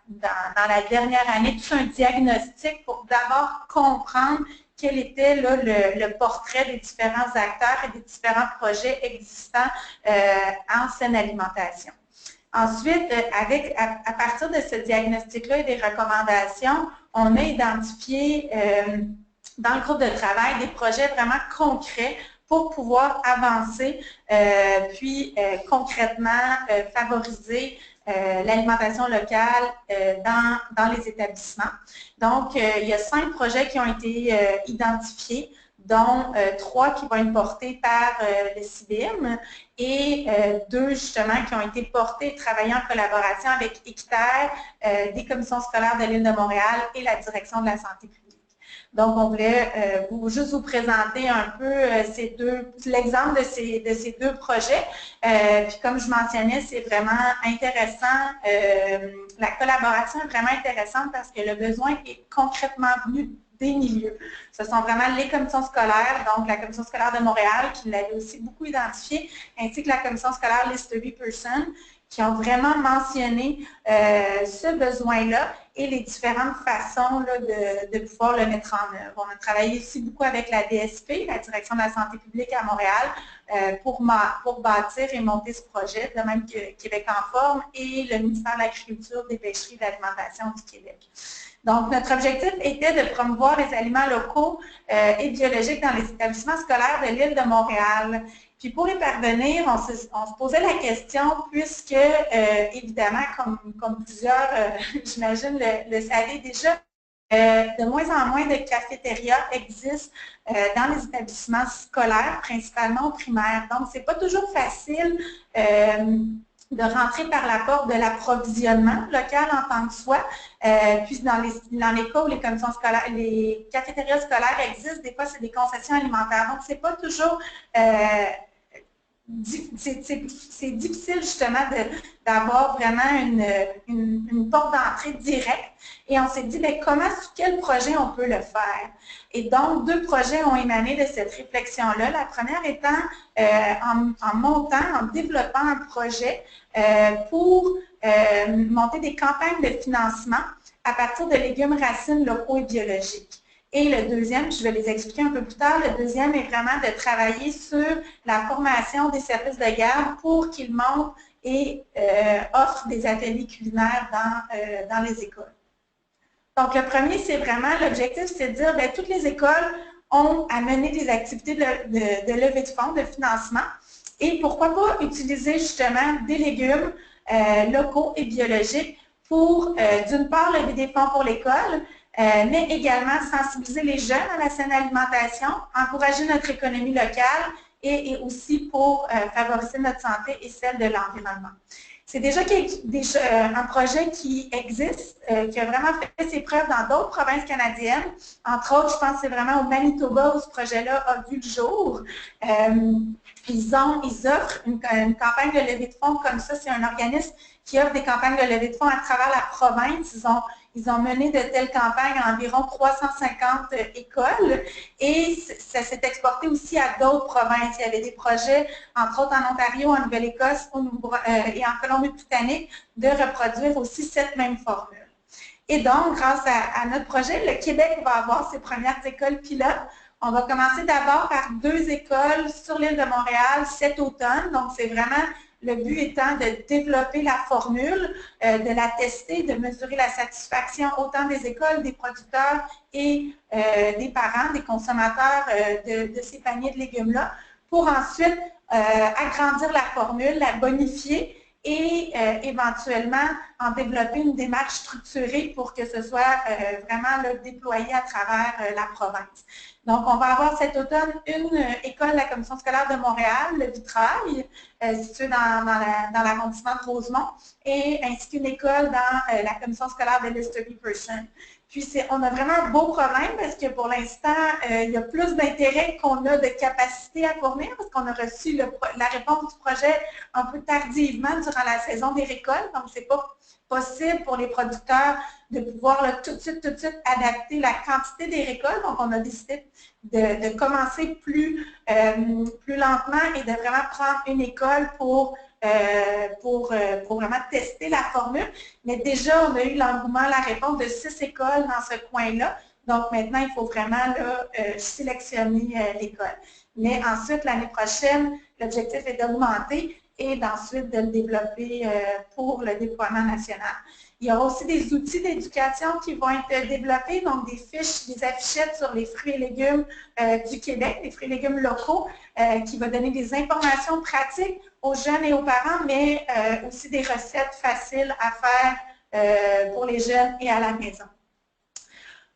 dans la dernière année tout un diagnostic pour d'abord comprendre quel était là, le portrait des différents acteurs et des différents projets existants en saine alimentation. Ensuite, à partir de ce diagnostic-là et des recommandations, on a identifié dans le groupe de travail des projets vraiment concrets pour pouvoir avancer, puis concrètement favoriser l'alimentation locale dans les établissements. Donc, il y a 5 projets qui ont été identifiés, dont 3 qui vont être portés par le CIBIM et 2 justement qui ont été portés et travaillés en collaboration avec Équiterre, des commissions scolaires de l'île de Montréal et la Direction de la santé publique. Donc, on voulait juste vous présenter un peu l'exemple de ces 2 projets. Puis comme je mentionnais, c'est vraiment intéressant. La collaboration est vraiment intéressante parce que le besoin est concrètement venu des milieux. Ce sont vraiment les commissions scolaires, donc la commission scolaire de Montréal qui l'avait aussi beaucoup identifié, ainsi que la commission scolaire Listery Person, qui ont vraiment mentionné ce besoin-là et les différentes façons là, de pouvoir le mettre en œuvre. On a travaillé aussi beaucoup avec la DSP, la Direction de la santé publique à Montréal, pour bâtir et monter ce projet, de même que Québec en forme et le ministère de l'Agriculture, des Pêcheries et de l'Alimentation du Québec. Donc, notre objectif était de promouvoir les aliments locaux et biologiques dans les établissements scolaires de l'île de Montréal. Puis pour y parvenir, on se posait la question, puisque, évidemment, comme plusieurs, j'imagine, le savaient déjà, de moins en moins de cafétérias existent dans les établissements scolaires, principalement au primaire. Donc, ce n'est pas toujours facile de rentrer par la porte de l'approvisionnement local en tant que soi. Puis dans les cas où les commissions scolaires, les cafétérias scolaires existent, des fois c'est des concessions alimentaires. Donc, c'est pas toujours c'est difficile justement d'avoir vraiment une porte d'entrée directe. Et on s'est dit, bien, sur quel projet on peut le faire? Et donc, 2 projets ont émané de cette réflexion-là. La première étant en développant un projet pour monter des campagnes de financement à partir de légumes racines locaux et biologiques. Et le deuxième, je vais les expliquer un peu plus tard, le deuxième est vraiment de travailler sur la formation des services de garde pour qu'ils montent et offrent des ateliers culinaires dans les écoles. Donc, le premier, c'est vraiment, l'objectif, c'est de dire, bien, toutes les écoles ont à mener des activités de levée de fonds, de financement, et pourquoi pas utiliser justement des légumes locaux et biologiques pour, d'une part, lever des fonds pour l'école, mais également sensibiliser les jeunes à la saine alimentation, encourager notre économie locale et aussi pour favoriser notre santé et celle de l'environnement. C'est déjà un projet qui existe, qui a vraiment fait ses preuves dans d'autres provinces canadiennes. Entre autres, je pense que c'est vraiment au Manitoba où ce projet-là a vu le jour. Ils offrent une campagne de levée de fonds comme ça. C'est un organisme qui offre des campagnes de levée de fonds à travers la province. Ils ont mené de telles campagnes à environ 350 écoles et ça s'est exporté aussi à d'autres provinces. Il y avait des projets, entre autres en Ontario, en Nouvelle-Écosse et en Colombie-Britannique, de reproduire aussi cette même formule. Et donc, grâce à notre projet, le Québec va avoir ses premières écoles pilotes. On va commencer d'abord par 2 écoles sur l'île de Montréal cet automne. Donc, c'est vraiment le but étant de développer la formule, de la tester, de mesurer la satisfaction autant des écoles, des producteurs et des parents, des consommateurs de ces paniers de légumes-là, pour ensuite agrandir la formule, la bonifier et éventuellement en développer une démarche structurée pour que ce soit vraiment déployé à travers la province. Donc, on va avoir cet automne une école de la Commission scolaire de Montréal, le Vitrail, située dans l'arrondissement de Rosemont, et ainsi qu'une école dans la Commission scolaire de l'Easterby-Person. Puis, on a vraiment un beau problème parce que pour l'instant, il y a plus d'intérêt qu'on a de capacité à fournir parce qu'on a reçu la réponse du projet un peu tardivement durant la saison des récoltes. Donc, c'est pas possible pour les producteurs de pouvoir là, tout de suite adapter la quantité des récoltes. Donc, on a décidé de commencer plus lentement et de vraiment prendre une école pour vraiment tester la formule. Mais déjà, on a eu l'engouement, la réponse de 6 écoles dans ce coin-là. Donc, maintenant, il faut vraiment là, sélectionner l'école. Mais ensuite, l'année prochaine, l'objectif est d'augmenter et d'ensuite de le développer pour le déploiement national. Il y aura aussi des outils d'éducation qui vont être développés, donc des fiches, des affichettes sur les fruits et légumes du Québec, les fruits et légumes locaux, qui va donner des informations pratiques aux jeunes et aux parents, mais aussi des recettes faciles à faire pour les jeunes et à la maison.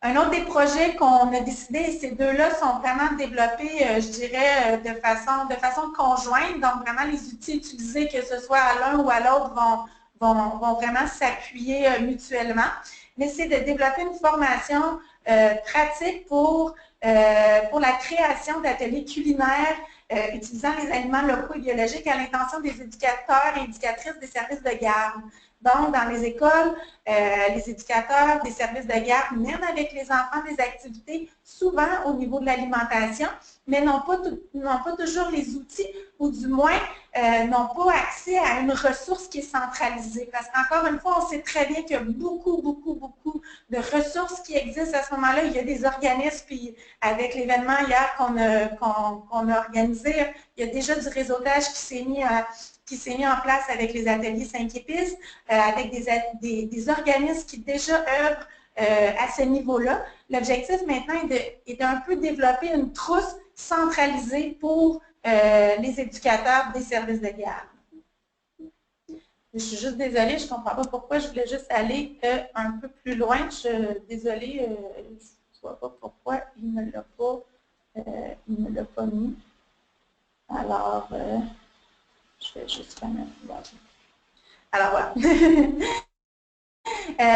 Un autre des projets qu'on a décidé, ces deux-là sont vraiment développés, je dirais, de façon conjointe. Donc, vraiment, les outils utilisés, que ce soit à l'un ou à l'autre, vont vraiment s'appuyer mutuellement. Mais c'est de développer une formation pratique pour la création d'ateliers culinaires utilisant les aliments locaux et biologiques à l'intention des éducateurs et éducatrices des services de garde. Donc, dans les écoles, les éducateurs des services de garde mènent avec les enfants des activités, souvent au niveau de l'alimentation, mais n'ont pas toujours les outils, ou du moins n'ont pas accès à une ressource qui est centralisée. Parce qu'encore une fois, on sait très bien qu'il y a beaucoup de ressources qui existent à ce moment-là. Il y a des organismes, puis avec l'événement hier qu'on a organisé, il y a déjà du réseautage qui s'est mis en place avec les ateliers 5 épices, avec des organismes qui déjà œuvrent à ce niveau-là. L'objectif maintenant est d'un peu développer une trousse centralisée pour les éducateurs des services de garde. Je suis juste désolée, je ne comprends pas pourquoi, je voulais juste aller un peu plus loin. Désolée, je ne vois pas pourquoi il ne l'a pas mis. Alors, je vais juste faire un... Alors voilà.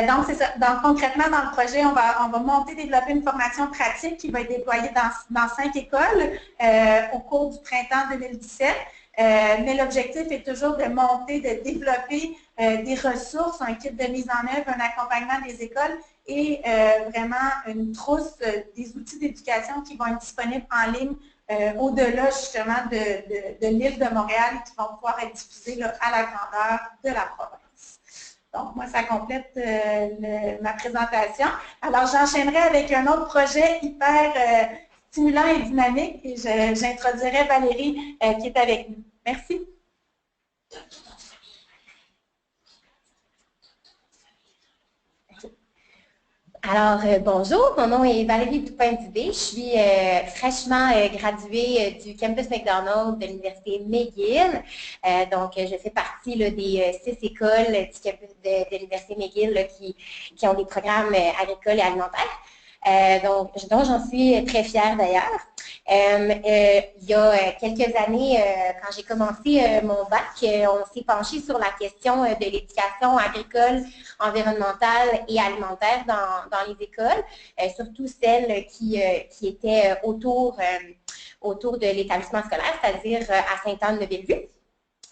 Donc, c'est ça. Donc, concrètement, dans le projet, on va développer une formation pratique qui va être déployée dans 5 écoles au cours du printemps 2017. Mais l'objectif est toujours de développer des ressources, un kit de mise en œuvre, un accompagnement des écoles et vraiment une trousse des outils d'éducation qui vont être disponibles en ligne au-delà justement de l'île de Montréal et qui vont pouvoir être diffusés là, à la grandeur de la province. Donc, moi, ça complète ma présentation. Alors, j'enchaînerai avec un autre projet hyper stimulant et dynamique et j'introduirai Valérie qui est avec nous. Merci. Alors, bonjour, mon nom est Valérie Toupin-Dubé. Je suis fraîchement graduée du campus McDonald de l'Université McGill. Donc, je fais partie là, des 6 écoles du campus de l'Université McGill là, qui ont des programmes agricoles et alimentaires. Donc j'en suis très fière d'ailleurs. Il y a quelques années, quand j'ai commencé mon bac, on s'est penché sur la question de l'éducation agricole, environnementale et alimentaire dans les écoles, surtout celles qui étaient autour de l'établissement scolaire, c'est-à-dire à Sainte-Anne-de-Bellevue.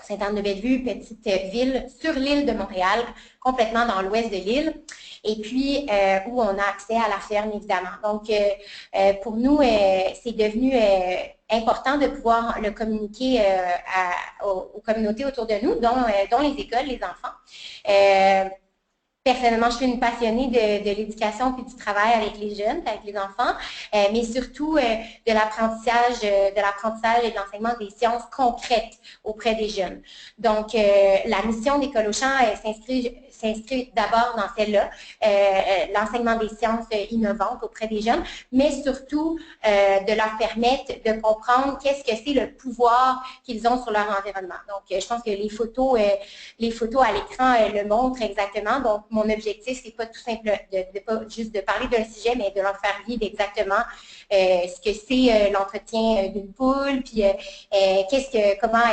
Sainte-Anne-de-Bellevue, petite ville sur l'île de Montréal, complètement dans l'ouest de l'île, et puis où on a accès à la ferme, évidemment. Donc, pour nous, c'est devenu important de pouvoir le communiquer aux communautés autour de nous, dont les écoles, les enfants. Personnellement, je suis une passionnée de l'éducation puis du travail avec les jeunes, avec les enfants, mais surtout de l'apprentissage et de l'enseignement des sciences concrètes auprès des jeunes. Donc, la mission d'École au champ s'inscrit d'abord dans celle-là, l'enseignement des sciences innovantes auprès des jeunes, mais surtout de leur permettre de comprendre qu'est-ce que c'est le pouvoir qu'ils ont sur leur environnement. Donc, je pense que les photos à l'écran le montrent exactement. Donc, mon objectif, c'est pas tout simple de pas juste de parler d'un sujet, mais de leur faire vivre exactement ce que c'est l'entretien d'une poule, puis comment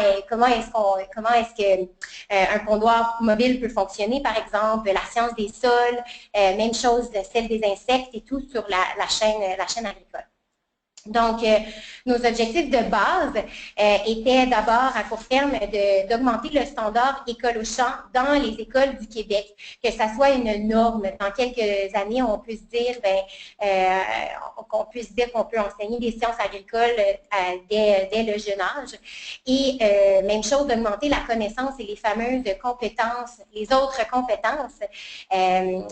est-ce que un pondoir mobile peut fonctionner, par exemple, la science des sols, même chose, celle des insectes et tout sur la chaîne agricole. Donc, nos objectifs de base étaient d'abord à court terme d'augmenter le standard école au champ dans les écoles du Québec, que ça soit une norme. Dans quelques années, on peut se dire qu'on peut enseigner des sciences agricoles dès le jeune âge. Et même chose, d'augmenter la connaissance et les fameuses compétences, les autres compétences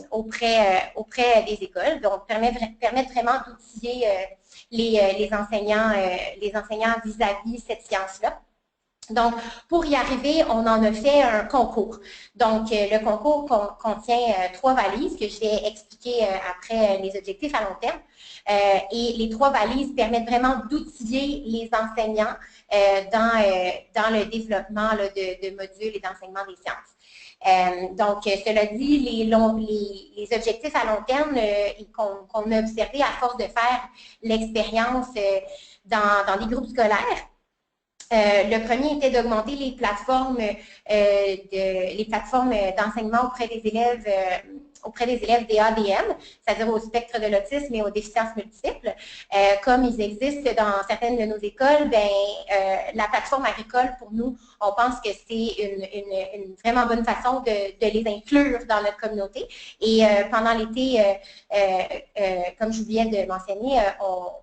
auprès des écoles. Donc, permettre vraiment d'outiller les enseignants vis-à-vis cette science-là. Donc, pour y arriver, on en a fait un concours. Donc, le concours contient 3 valises que je vais expliquer après les objectifs à long terme. Et les 3 valises permettent vraiment d'outiller les enseignants dans le développement de modules et d'enseignement des sciences. Donc, cela dit, les objectifs à long terme qu'on a observés à force de faire l'expérience dans des groupes scolaires, le premier était d'augmenter les plateformes d'enseignement auprès des élèves DADM, c'est-à-dire au spectre de l'autisme et aux déficiences multiples. Comme ils existent dans certaines de nos écoles, la plateforme agricole, pour nous, on pense que c'est une vraiment bonne façon de les inclure dans notre communauté. Et pendant l'été, comme je viens de mentionner,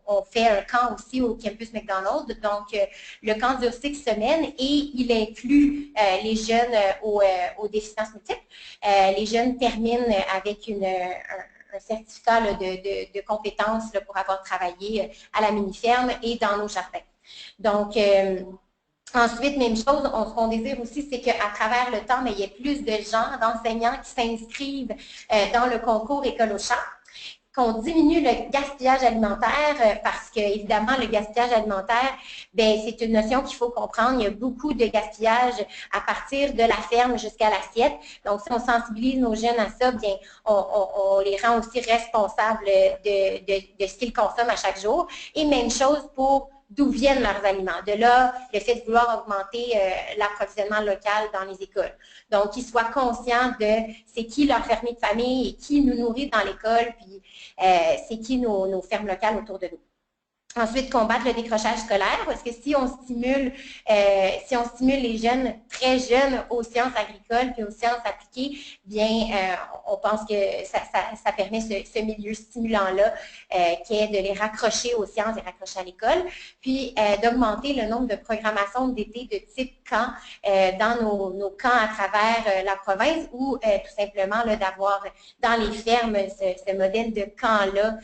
on fait un camp aussi au campus McDonald. Donc, le camp dure 6 semaines et il inclut les jeunes aux déficiences multiples. Les jeunes terminent avec un certificat de compétences pour avoir travaillé à la mini-ferme et dans nos jardins. Donc, ensuite, même chose, ce qu'on désire aussi, c'est qu'à travers le temps, il y ait plus de gens, d'enseignants qui s'inscrivent dans le concours École au champ, qu'on diminue le gaspillage alimentaire parce que, évidemment, le gaspillage alimentaire, c'est une notion qu'il faut comprendre. Il y a beaucoup de gaspillage à partir de la ferme jusqu'à l'assiette. Donc, si on sensibilise nos jeunes à ça, bien, on les rend aussi responsables de ce qu'ils consomment à chaque jour. Et même chose pour d'où viennent leurs aliments. De là, le fait de vouloir augmenter l'approvisionnement local dans les écoles. Donc, qu'ils soient conscients de c'est qui leur fermier de famille et qui nous nourrit dans l'école, puis c'est qui nos fermes locales autour de nous. Ensuite, combattre le décrochage scolaire, parce que si on stimule les jeunes, très jeunes, aux sciences agricoles et aux sciences appliquées, bien, on pense que ça permet ce milieu stimulant-là, qui est de les raccrocher aux sciences et raccrocher à l'école, puis d'augmenter le nombre de programmations d'été de type camp dans nos camps à travers la province, ou tout simplement d'avoir dans les fermes ce modèle de camp-là.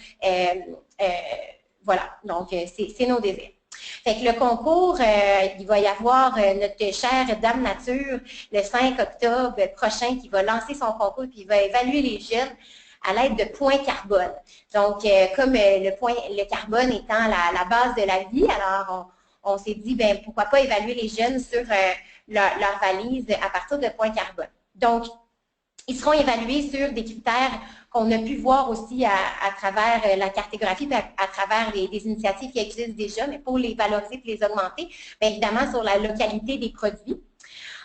Voilà, donc c'est nos désirs. Fait que le concours, il va y avoir notre chère Dame Nature le 5 octobre prochain qui va lancer son concours puis il va évaluer les jeunes à l'aide de points carbone. Donc, comme le carbone étant la base de la vie, alors on s'est dit, pourquoi pas évaluer les jeunes sur leur valise à partir de points carbone. Donc, ils seront évalués sur des critères qu'on a pu voir aussi à travers la cartographie, à travers des initiatives qui existent déjà, mais pour les valoriser et les augmenter, bien évidemment sur la localité des produits.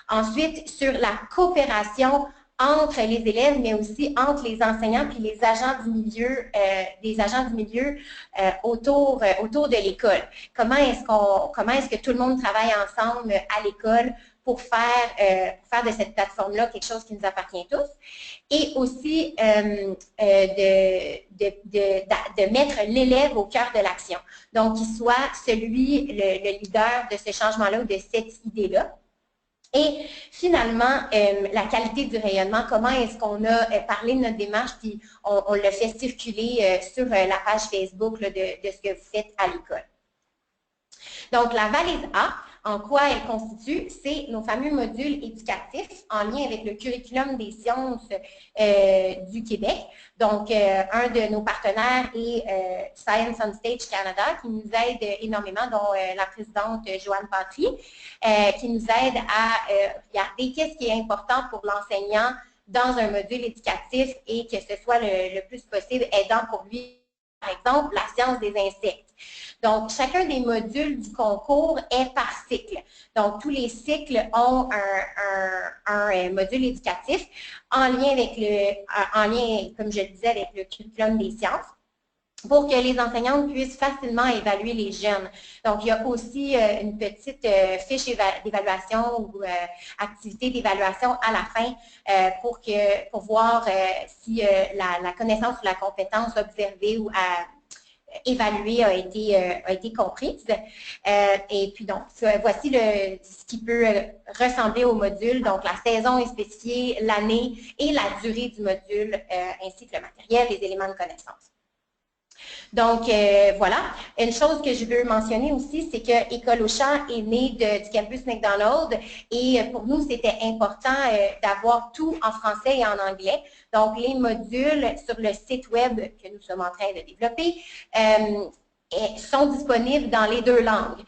Ensuite, sur la coopération entre les élèves, mais aussi entre les enseignants et les agents du milieu, autour de l'école. Comment est-ce que tout le monde travaille ensemble à l'école pour faire de cette plateforme-là quelque chose qui nous appartient tous, et aussi de mettre l'élève au cœur de l'action. Donc, qu'il soit le leader de ce changement-là ou de cette idée-là. Et finalement, la qualité du rayonnement, comment est-ce qu'on a parlé de notre démarche, puis on l'a fait circuler sur la page Facebook de ce que vous faites à l'école. Donc, la valise A, en quoi elle constitue? C'est nos fameux modules éducatifs en lien avec le curriculum des sciences du Québec. Donc, un de nos partenaires est Science on Stage Canada, qui nous aide énormément, dont la présidente Joanne Patry, qui nous aide à regarder qu'est-ce qui est important pour l'enseignant dans un module éducatif et que ce soit le plus possible aidant pour lui, par exemple, la science des insectes. Donc, chacun des modules du concours est par cycle. Donc, tous les cycles ont un module éducatif en lien avec comme je le disais, avec le curriculum des sciences, pour que les enseignantes puissent facilement évaluer les jeunes. Donc, il y a aussi une petite fiche d'évaluation ou activité d'évaluation à la fin pour voir si la connaissance ou la compétence observée ou évaluée a été comprise. Et puis donc, voici ce qui peut ressembler au module. Donc, la saison est spécifiée, l'année et la durée du module, ainsi que le matériel, les éléments de connaissance. Donc, voilà. Une chose que je veux mentionner aussi, c'est que École Auchan est née du campus McDonald et pour nous, c'était important d'avoir tout en français et en anglais. Donc, les modules sur le site web que nous sommes en train de développer sont disponibles dans les deux langues.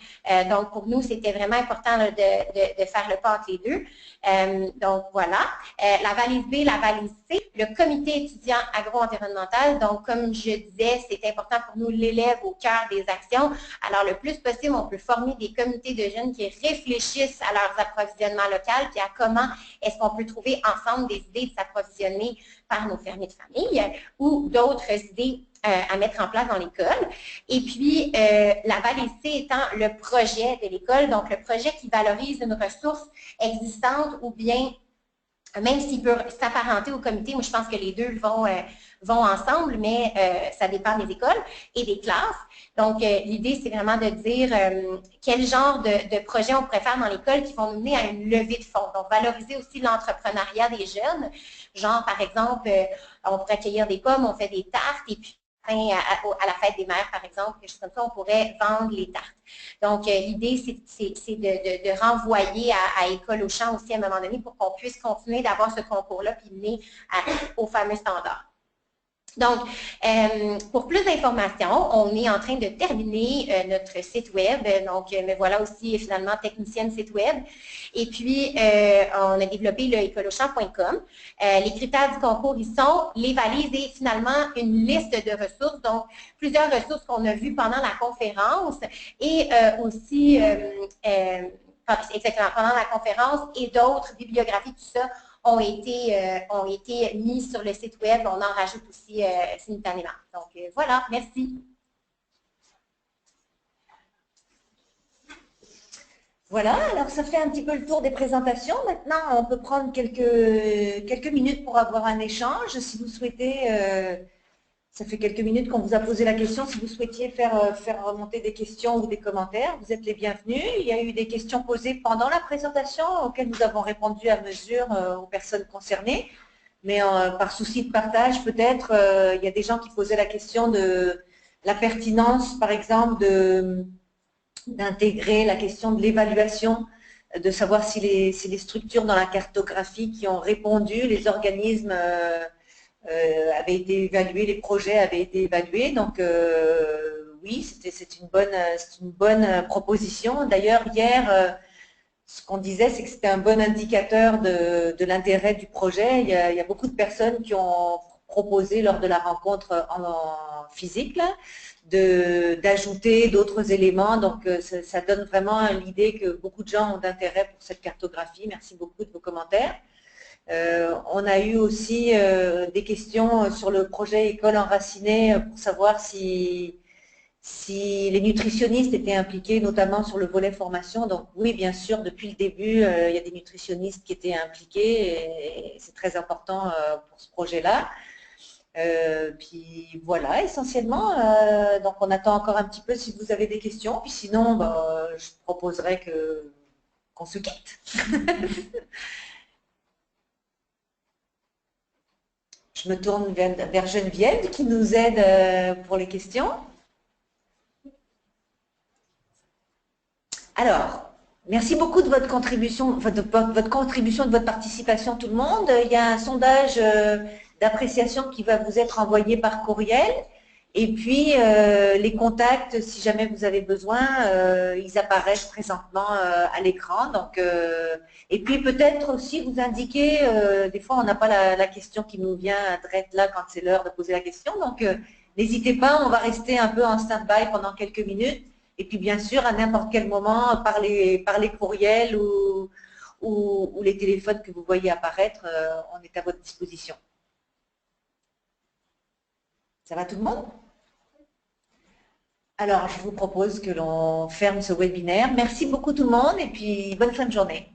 Donc, pour nous, c'était vraiment important de faire le pas entre les deux. Donc, voilà. La valise B, la valise C, le comité étudiant agro-environnemental. Donc, comme je disais, c'est important pour nous, l'élève au cœur des actions. Alors, le plus possible, on peut former des comités de jeunes qui réfléchissent à leurs approvisionnements locaux, puis à comment est-ce qu'on peut trouver ensemble des idées de s'approvisionner par nos fermiers de famille ou d'autres idées à mettre en place dans l'école. Et puis, la valise C étant le projet de l'école, donc le projet qui valorise une ressource existante ou bien, même s'il peut s'apparenter au comité, moi je pense que les deux vont ensemble, mais ça dépend des écoles et des classes. Donc, l'idée, c'est vraiment de dire quel genre de projet on pourrait faire dans l'école qui vont nous mener à une levée de fonds. Donc, valoriser aussi l'entrepreneuriat des jeunes. Genre, par exemple, on pourrait cueillir des pommes, on fait des tartes, et puis à la fête des mères, par exemple, quelque chose comme ça, on pourrait vendre les tartes. Donc, l'idée, c'est de renvoyer à École Auchan aussi à un moment donné pour qu'on puisse continuer d'avoir ce concours-là puis mener au fameux standard. Donc, pour plus d'informations, on est en train de terminer notre site web. Donc, me voilà aussi finalement technicienne site web. Et puis, on a développé le écoleauchan.com. Les critères du concours, ils sont les valises et finalement une liste de ressources. Donc, plusieurs ressources qu'on a vues pendant la conférence et aussi, exactement, pendant la conférence et d'autres bibliographies, tout ça, ont été mis sur le site web. On en rajoute aussi simultanément. Donc, voilà, merci. Voilà, alors ça fait un petit peu le tour des présentations. Maintenant, on peut prendre quelques minutes pour avoir un échange. Si vous souhaitez, ça fait quelques minutes qu'on vous a posé la question. Si vous souhaitiez faire remonter des questions ou des commentaires, vous êtes les bienvenus. Il y a eu des questions posées pendant la présentation auxquelles nous avons répondu à mesure aux personnes concernées. Mais par souci de partage, peut-être, il y a des gens qui posaient la question de la pertinence, par exemple, d'intégrer la question de l'évaluation, de savoir si les structures dans la cartographie qui ont répondu, les organismes avaient été évalués, les projets avaient été évalués. Donc oui, c'est une bonne proposition. D'ailleurs, hier, ce qu'on disait, c'est que c'était un bon indicateur de l'intérêt du projet. Il y a beaucoup de personnes qui ont proposé lors de la rencontre en physique là, d'ajouter d'autres éléments. Donc, ça donne vraiment l'idée que beaucoup de gens ont d'intérêt pour cette cartographie. Merci beaucoup de vos commentaires. On a eu aussi des questions sur le projet École enracinée pour savoir si les nutritionnistes étaient impliqués, notamment sur le volet formation. Donc oui, bien sûr, depuis le début, il y a des nutritionnistes qui étaient impliqués et c'est très important pour ce projet-là. Puis voilà, essentiellement, donc on attend encore un petit peu si vous avez des questions, puis sinon, je proposerais qu'on se quitte. Je me tourne vers Geneviève qui nous aide pour les questions. Alors, merci beaucoup de votre contribution, de votre participation tout le monde. Il y a un sondage d'appréciation qui va vous être envoyé par courriel Et puis, les contacts, si jamais vous avez besoin, ils apparaissent présentement à l'écran. Donc, et puis peut-être aussi vous indiquer, des fois on n'a pas la question qui nous vient direct là quand c'est l'heure de poser la question. Donc, n'hésitez pas, on va rester un peu en stand-by pendant quelques minutes. Et puis bien sûr, à n'importe quel moment, par les courriels ou les téléphones que vous voyez apparaître, on est à votre disposition. Ça va tout le monde? Alors, je vous propose que l'on ferme ce webinaire. Merci beaucoup tout le monde et puis bonne fin de journée.